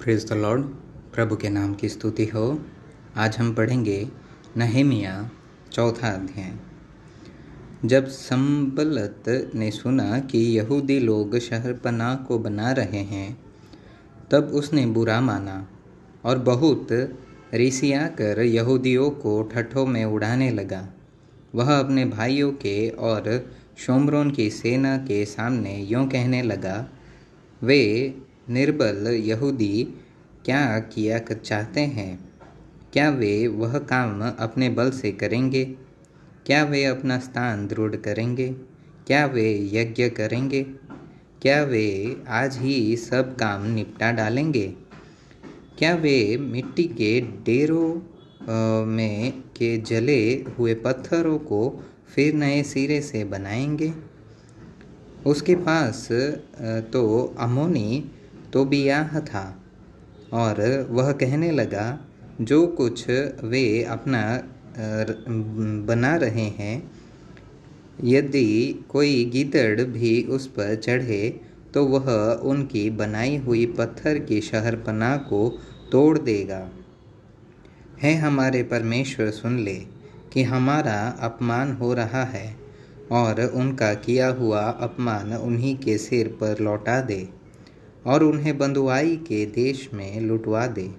Praise the Lord. प्रभु के नाम की स्तुति हो। आज हम पढ़ेंगे नहमिया 4 अध्याय। जब संबलत ने सुना कि यहूदी लोग शहरपनाह को बना रहे हैं, तब उसने बुरा माना और बहुत रिसियाकर यहूदियों को ठट्ठों में उड़ाने लगा। वह अपने भाइयों के और शोम्रोन की सेना के सामने यूँ कहने लगा, वे निर्बल यहूदी क्या किया चाहते हैं? क्या वे वह काम अपने बल से करेंगे? क्या वे अपना स्थान दृढ़ करेंगे? क्या वे यज्ञ करेंगे? क्या वे आज ही सब काम निपटा डालेंगे? क्या वे मिट्टी के डेरों में के जले हुए पत्थरों को फिर नए सिरे से बनाएंगे? उसके पास तो अम्मोनी तोबियाह था और वह कहने लगा, जो कुछ वे अपना बना रहे हैं, यदि कोई गीदड़ भी उस पर चढ़े तो वह उनकी बनाई हुई पत्थर की शहरपनाह को तोड़ देगा। है हमारे परमेश्वर, सुन ले कि हमारा अपमान हो रहा है और उनका किया हुआ अपमान उन्हीं के सिर पर लौटा दे और उन्हें बंधुआई के देश में लुटवा दे।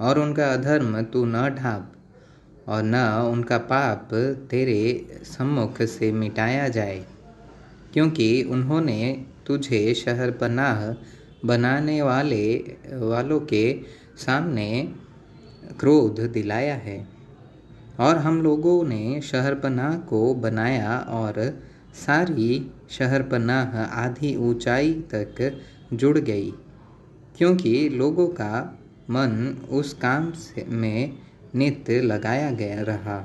और उनका अधर्म तू न ढाँप और न उनका पाप तेरे सम्मुख से मिटाया जाए, क्योंकि उन्होंने तुझे शहरपनाह बनाने वालों के सामने क्रोध दिलाया है। और हम लोगों ने शहरपनाह को बनाया और सारी शहरपनाह आधी ऊंचाई तक जुड़ गई, क्योंकि लोगों का मन उस काम में नित लगाया गया रहा।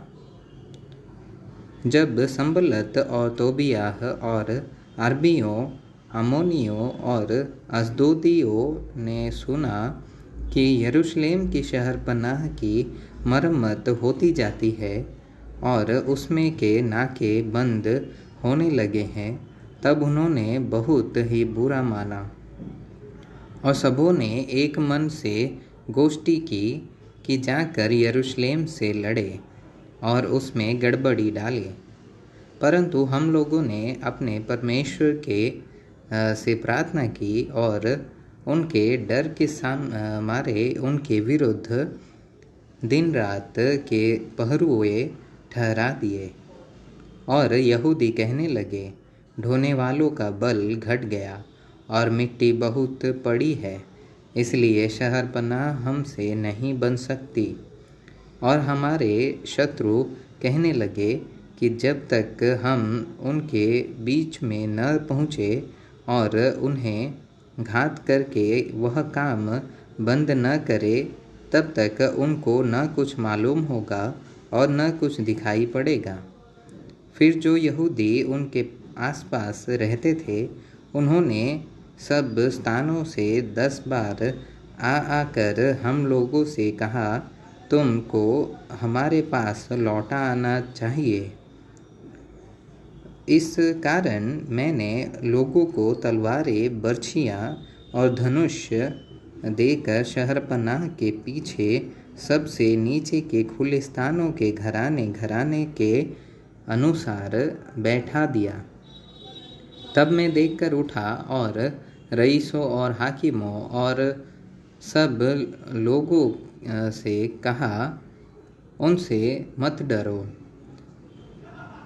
जब संबलत और तोबियाह और अरबियों, अम्मोनियों और अश्दोदियों ने सुना कि यरूशलेम की शहरपनाह की मरम्मत होती जाती है और उसमें के नाके बंद होने लगे हैं, तब उन्होंने बहुत ही बुरा माना और सबों ने एक मन से गोष्ठी की कि जाकर यरूशलेम से लड़े और उसमें गड़बड़ी डाले। परंतु हम लोगों ने अपने परमेश्वर के से प्रार्थना की और उनके डर के मारे उनके विरुद्ध दिन रात के पहरुए ठहरा दिए। और यहूदी कहने लगे, ढोने वालों का बल घट गया और मिट्टी बहुत पड़ी है, इसलिए शहरपनाह हमसे नहीं बन सकती। और हमारे शत्रु कहने लगे कि जब तक हम उनके बीच में न पहुँचे और उन्हें घात करके वह काम बंद न करे, तब तक उनको न कुछ मालूम होगा और न कुछ दिखाई पड़ेगा। फिर जो यहूदी उनके आसपास रहते थे, उन्होंने सब स्थानों से 10 बार आकर हम लोगों से कहा, तुमको हमारे पास लौटा आना चाहिए। इस कारण मैंने लोगों को तलवारें, बर्छियाँ और धनुष देकर शहरपनाह के पीछे सबसे नीचे के खुले स्थानों के घराने के अनुसार बैठा दिया। तब मैं देखकर उठा और रईसों और हाकिमों और सब लोगों से कहा, उनसे मत डरो।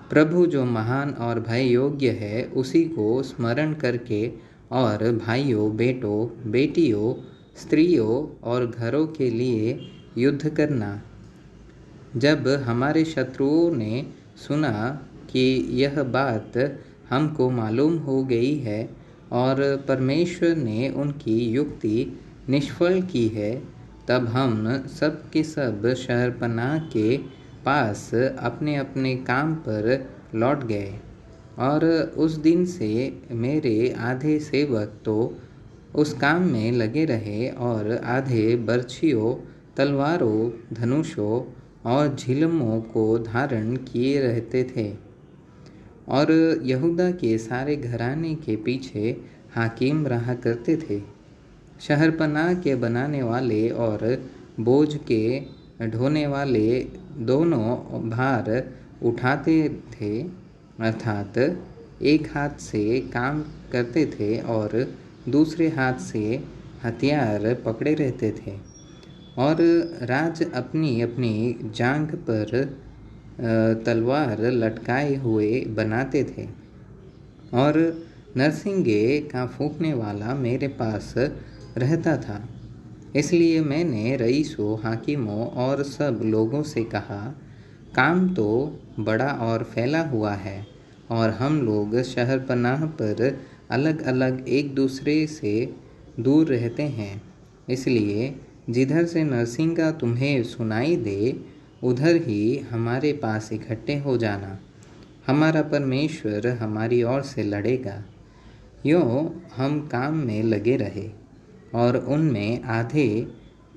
प्रभु जो महान और भय योग्य है, उसी को स्मरण करके और भाइयों, बेटों, बेटियों, स्त्रियों और घरों के लिए युद्ध करना। जब हमारे शत्रुओं ने सुना कि यह बात हमको मालूम हो गई है और परमेश्वर ने उनकी युक्ति निष्फल की है, तब हम सब के सब शहरपनाह के पास अपने अपने काम पर लौट गए। और उस दिन से मेरे आधे सेवक तो उस काम में लगे रहे और आधे बर्छियों, तलवारों, धनुषों और झिलमों को धारण किए रहते थे। और यहूदा के सारे घराने के पीछे हाकिम रहा करते थे। शहरपनाह के बनाने वाले और बोझ के ढोने वाले दोनों भार उठाते थे, अर्थात एक हाथ से काम करते थे और दूसरे हाथ से हथियार पकड़े रहते थे, और राज अपनी अपनी जांघ पर तलवार लटकाए हुए बनाते थे, और नरसिंगे का फूंकने वाला मेरे पास रहता था। इसलिए मैंने रईसों, हाकिमों और सब लोगों से कहा, काम तो बड़ा और फैला हुआ है और हम लोग शहरपनाह पर अलग अलग एक दूसरे से दूर रहते हैं, इसलिए जिधर से नरसिंगा तुम्हें सुनाई दे उधर ही हमारे पास इकट्ठे हो जाना। हमारा परमेश्वर हमारी ओर से लड़ेगा। यूँ हम काम में लगे रहे और उनमें आधे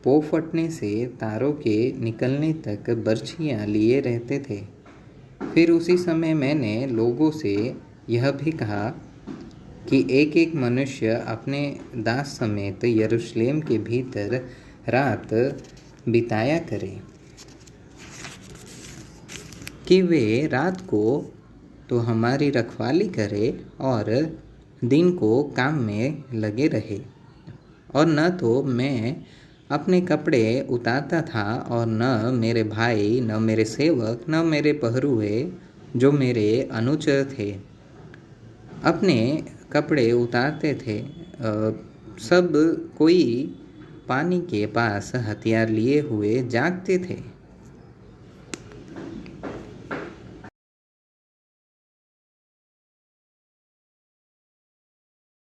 पोफटने से तारों के निकलने तक बर्छियाँ लिए रहते थे। फिर उसी समय मैंने लोगों से यह भी कहा कि एक एक मनुष्य अपने दास समेत यरूशलेम के भीतर रात बिताया करे, कि वे रात को तो हमारी रखवाली करे और दिन को काम में लगे रहे। और न तो मैं अपने कपड़े उतारता था, और न मेरे भाई, न मेरे सेवक, न मेरे पहरुए जो मेरे अनुचर थे अपने कपड़े उतारते थे। सब कोई पानी के पास हथियार लिए हुए जागते थे।